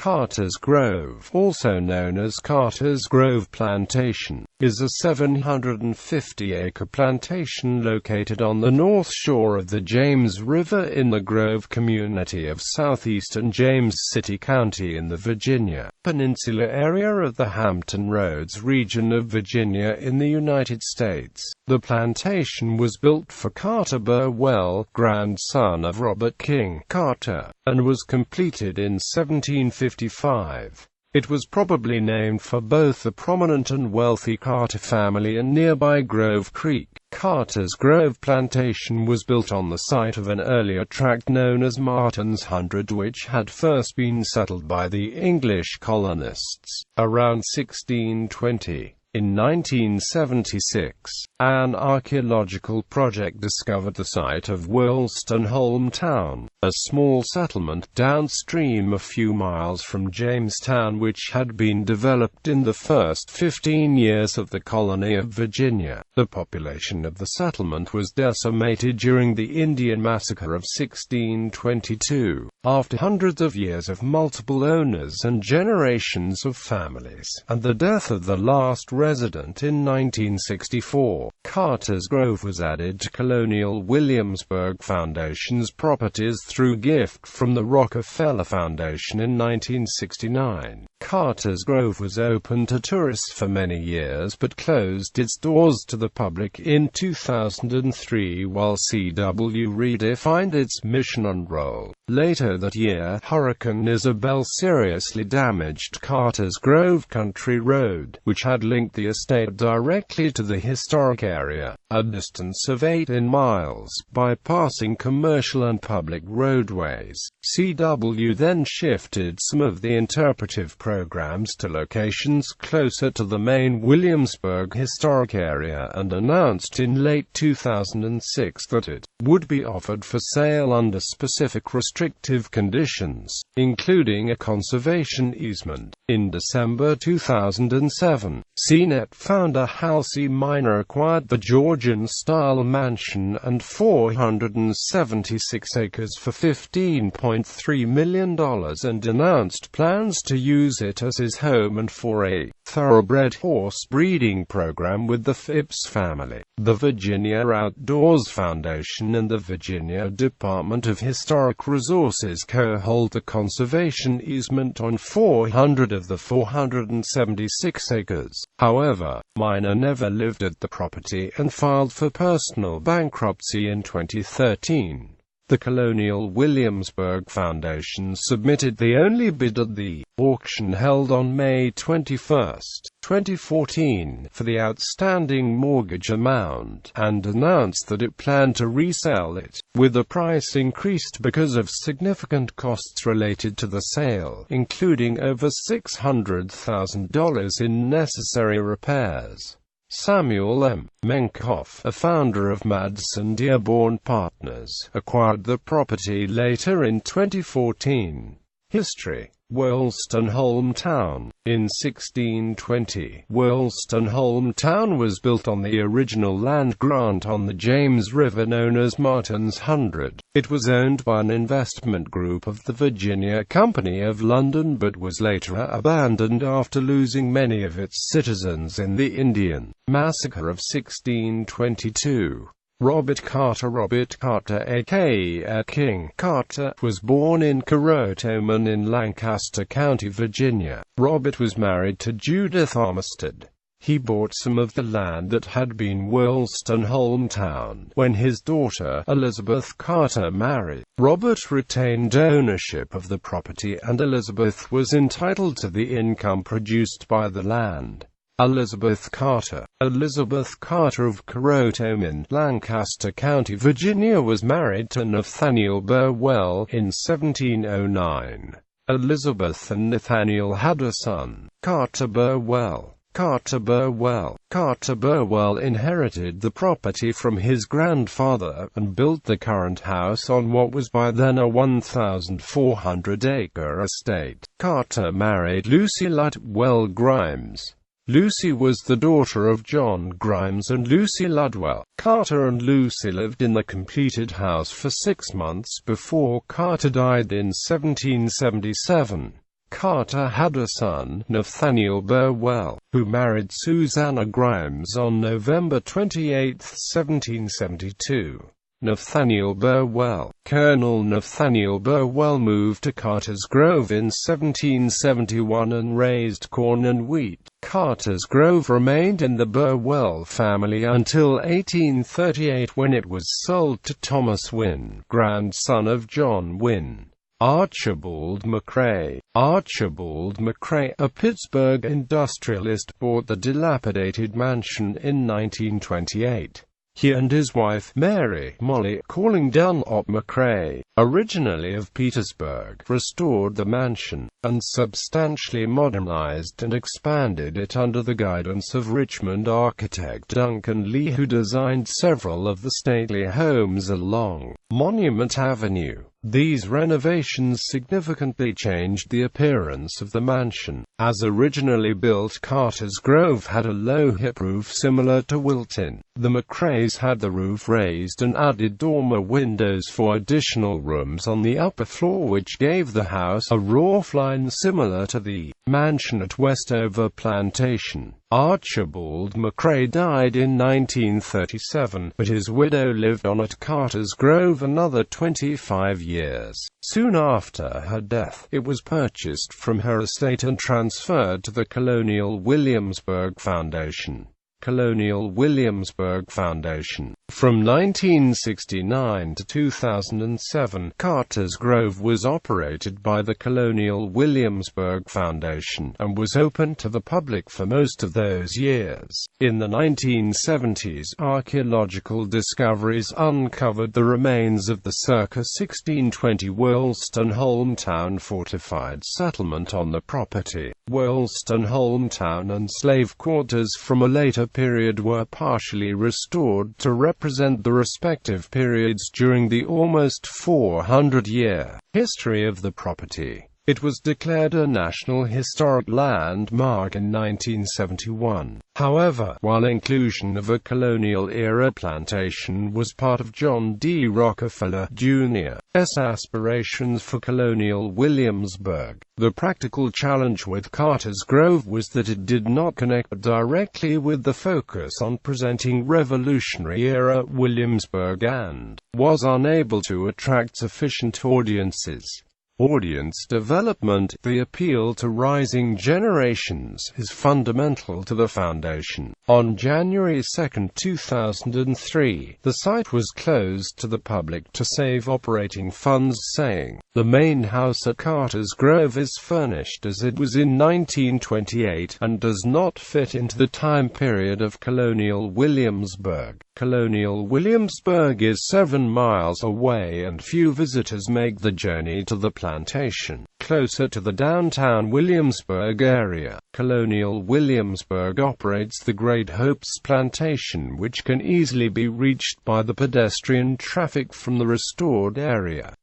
Carter's Grove, also known as Carter's Grove Plantation, is a 750-acre plantation located on the north shore of the James River in the Grove community of southeastern James City County in the Virginia Peninsula area of the Hampton Roads region of Virginia in the United States. The plantation was built for Carter Burwell, grandson of Robert King Carter, and was completed in 1755. It was probably named for both the prominent and wealthy Carter family and nearby Grove Creek. Carter's Grove Plantation was built on the site of an earlier tract known as Martin's Hundred, which had first been settled by the English colonists around 1620. In 1976, an archaeological project discovered the site of Woolston Town, a small settlement downstream a few miles from Jamestown which had been developed in the first 15 years of the colony of Virginia. The population of the settlement was decimated during the Indian Massacre of 1622, after hundreds of years of multiple owners and generations of families, and the death of the last resident in 1964. Carter's Grove was added to Colonial Williamsburg Foundation's properties through gift from the Rockefeller Foundation in 1969. Carter's Grove was open to tourists for many years but closed its doors to the public in 2003 while C.W. redefined its mission and role. Later that year, Hurricane Isabel seriously damaged Carter's Grove Country Road, which had linked the estate directly to the historic area, a distance of 18 miles, bypassing commercial and public roadways. C.W. then shifted some of the interpretive programs to locations closer to the main Williamsburg historic area and announced in late 2006 that it would be offered for sale under specific restrictive conditions, including a conservation easement. In December 2007, CNET founder Halsey Minor acquired the Georgian-style mansion and 476 acres for $15.3 million and announced plans to use it as his home and for a thoroughbred horse breeding program with the Phipps family. The Virginia Outdoors Foundation and the Virginia Department of Historic Resources co-hold the conservation easement on 400 of the 476 acres. However, Minor never lived at the property and filed for personal bankruptcy in 2013. The Colonial Williamsburg Foundation submitted the only bid at the auction held on May 21, 2014, for the outstanding mortgage amount, and announced that it planned to resell it, with the price increased because of significant costs related to the sale, including over $600,000 in necessary repairs. Samuel M. Menkoff, a founder of Madsen Dearborn Partners, acquired the property later in 2014. History: Woolston Town. In 1620, Woolston Town was built on the original land grant on the James River known as Martin's Hundred. It was owned by an investment group of the Virginia Company of London but was later abandoned after losing many of its citizens in the Indian Massacre of 1622. Robert Carter aka King Carter, was born in Corotoman in Lancaster County, Virginia. Robert was married to Judith Armistead. He bought some of the land that had been Woolston Town when his daughter, Elizabeth Carter, married. Robert retained ownership of the property and Elizabeth was entitled to the income produced by the land. Elizabeth Carter of Corotoman, Lancaster County, Virginia, was married to Nathaniel Burwell in 1709. Elizabeth and Nathaniel had a son, Carter Burwell. Carter Burwell inherited the property from his grandfather, and built the current house on what was by then a 1,400-acre estate. Carter married Lucy Ludwell Grimes. Lucy was the daughter of John Grimes and Lucy Ludwell. Carter and Lucy lived in the completed house for 6 months before Carter died in 1777. Carter had a son, Nathaniel Burwell, who married Susanna Grimes on November 28, 1772. Nathaniel Burwell. Colonel Nathaniel Burwell moved to Carter's Grove in 1771 and raised corn and wheat. Carter's Grove remained in the Burwell family until 1838, when it was sold to Thomas Wynne, grandson of John Wynne. Archibald Mcrae. Archibald Mcrae, a Pittsburgh industrialist, bought the dilapidated mansion in 1928. He and his wife, Mary Molly calling Dunlop Mcrae, originally of Petersburg, restored the mansion, and substantially modernized and expanded it under the guidance of Richmond architect Duncan Lee, who designed several of the stately homes along Monument Avenue. These renovations significantly changed the appearance of the mansion. As originally built, Carter's Grove had a low hip roof similar to Wilton. The Mcraes had the roof raised and added dormer windows for additional rooms on the upper floor, which gave the house a roof line similar to the mansion at Westover Plantation. Archibald Mcrae died in 1937, but his widow lived on at Carter's Grove another 25 years. Soon after her death, it was purchased from her estate and transferred to the Colonial Williamsburg Foundation. Colonial Williamsburg Foundation. From 1969 to 2007, Carter's Grove was operated by the Colonial Williamsburg Foundation, and was open to the public for most of those years. In the 1970s, archaeological discoveries uncovered the remains of the circa 1620 Woolston-Holmtown fortified settlement on the property. Woolston-Holmtown and slave quarters from a later period were partially restored to represent the respective periods during the almost 400-year history of the property. It was declared a National Historic Landmark in 1971. However, while inclusion of a colonial-era plantation was part of John D. Rockefeller, Jr.'s aspirations for Colonial Williamsburg, the practical challenge with Carter's Grove was that it did not connect directly with the focus on presenting Revolutionary-era Williamsburg, and was unable to attract sufficient audiences. Audience development. The appeal to rising generations is fundamental to the foundation. On January 2, 2003, the site was closed to the public to save operating funds, saying, "The main house at Carter's Grove is furnished as it was in 1928, and does not fit into the time period of Colonial Williamsburg. Colonial Williamsburg is 7 miles away, and few visitors make the journey to the plantation, closer to the downtown Williamsburg area. Colonial Williamsburg operates the Great Hopes Plantation, which can easily be reached by the pedestrian traffic from the restored area."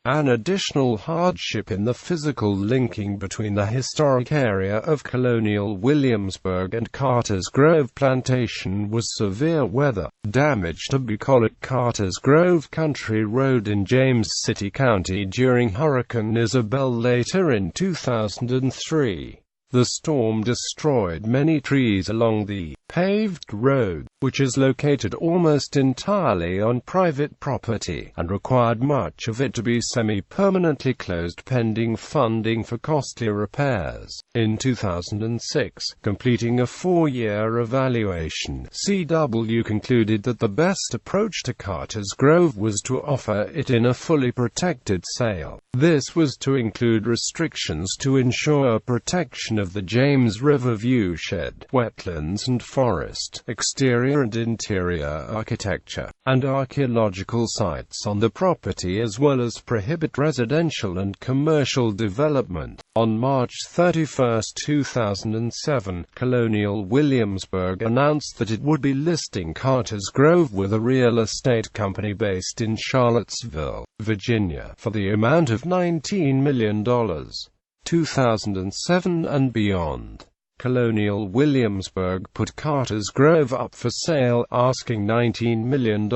An additional hardship in the physical linking between the historic area of Colonial Williamsburg and Carter's Grove Plantation was severe weather damage to bucolic Carter's Grove Country Road in James City County during Hurricane Isabel later in 2003. The storm destroyed many trees along the paved road, which is located almost entirely on private property, and required much of it to be semi-permanently closed pending funding for costly repairs. In 2006, completing a 4-year evaluation, CW concluded that the best approach to Carter's Grove was to offer it in a fully protected sale. This was to include restrictions to ensure protection of the James River viewshed, wetlands and forest, exterior and interior architecture, and archaeological sites on the property, as well as prohibit residential and commercial development. On March 31, 2007, Colonial Williamsburg announced that it would be listing Carter's Grove with a real estate company based in Charlottesville, Virginia, for the amount of $19 million. 2007 and beyond. Colonial Williamsburg put Carter's Grove up for sale, asking $19 million.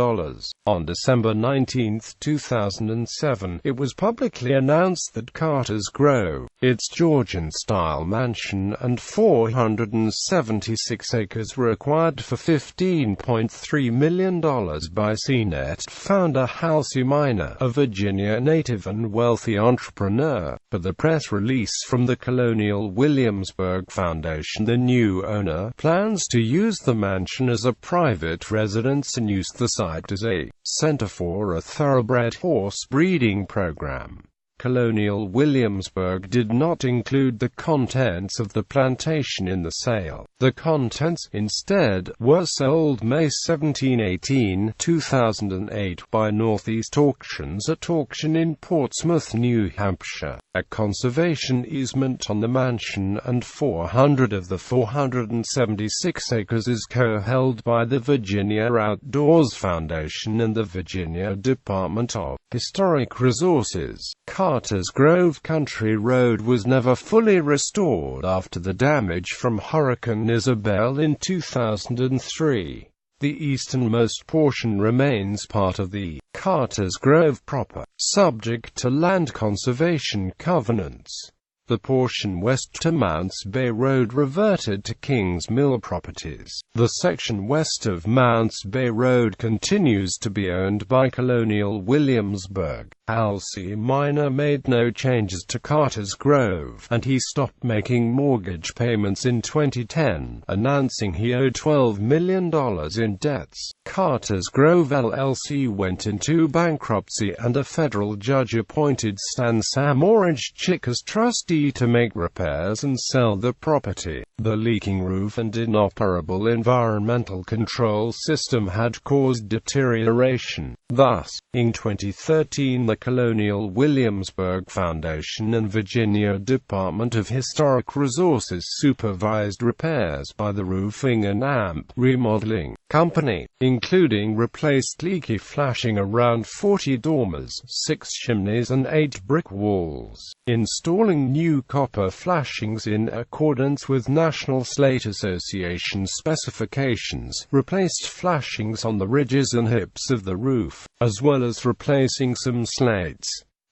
On December 19, 2007, it was publicly announced that Carter's Grove, its Georgian-style mansion and 476 acres, were acquired for $15.3 million by CNET founder Halsey Minor, a Virginia native and wealthy entrepreneur. Per the press release from the Colonial Williamsburg Foundation, the new owner plans to use the mansion as a private residence and use the site as a center for a thoroughbred horse breeding program. Colonial Williamsburg did not include the contents of the plantation in the sale. The contents, instead, were sold May 17, 2008 by Northeast Auctions at auction in Portsmouth, New Hampshire. A conservation easement on the mansion and 400 of the 476 acres is co-held by the Virginia Outdoors Foundation and the Virginia Department of Historic Resources. Carter's Grove Country Road was never fully restored after the damage from Hurricane Isabel in 2003. The easternmost portion remains part of the Carter's Grove proper, subject to land conservation covenants. The portion west to Mounts Bay Road reverted to Kings Mill Properties. The section west of Mounts Bay Road continues to be owned by Colonial Williamsburg. Halsey Minor made no changes to Carter's Grove, and he stopped making mortgage payments in 2010, announcing he owed $12 million in debts. Carter's Grove LLC went into bankruptcy, and a federal judge appointed Stan Samorajchik as trustee to make repairs and sell the property. The leaking roof and inoperable environmental control system had caused deterioration. Thus, in 2013, the Colonial Williamsburg Foundation and Virginia Department of Historic Resources supervised repairs by the Roofing and AMP Remodeling Company, including replaced leaky flashing around 40 dormers, 6 chimneys and 8 brick walls, installing new copper flashings in accordance with National Slate Association specifications, replaced flashings on the ridges and hips of the roof, as well as replacing some slates.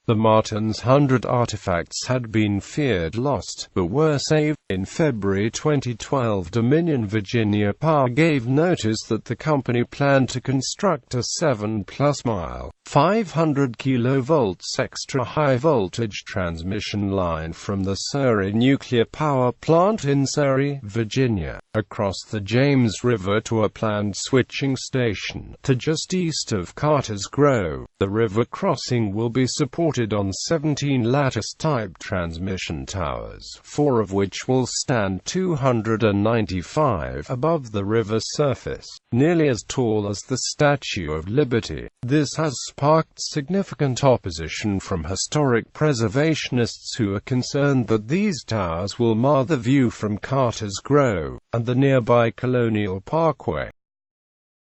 The Martin's 100 artifacts had been feared lost, but were saved. In February 2012, Dominion Virginia Power gave notice that the company planned to construct a 7-plus-mile, 500 kV extra high-voltage transmission line from the Surry Nuclear Power Plant in Surry, Virginia, across the James River to a planned switching station to just east of Carter's Grove. The river crossing will be supported on 17 lattice-type transmission towers, 4 of which will stand 295 above the river surface, nearly as tall as the Statue of Liberty. This has sparked significant opposition from historic preservationists who are concerned that these towers will mar the view from Carter's Grove and the nearby Colonial Parkway.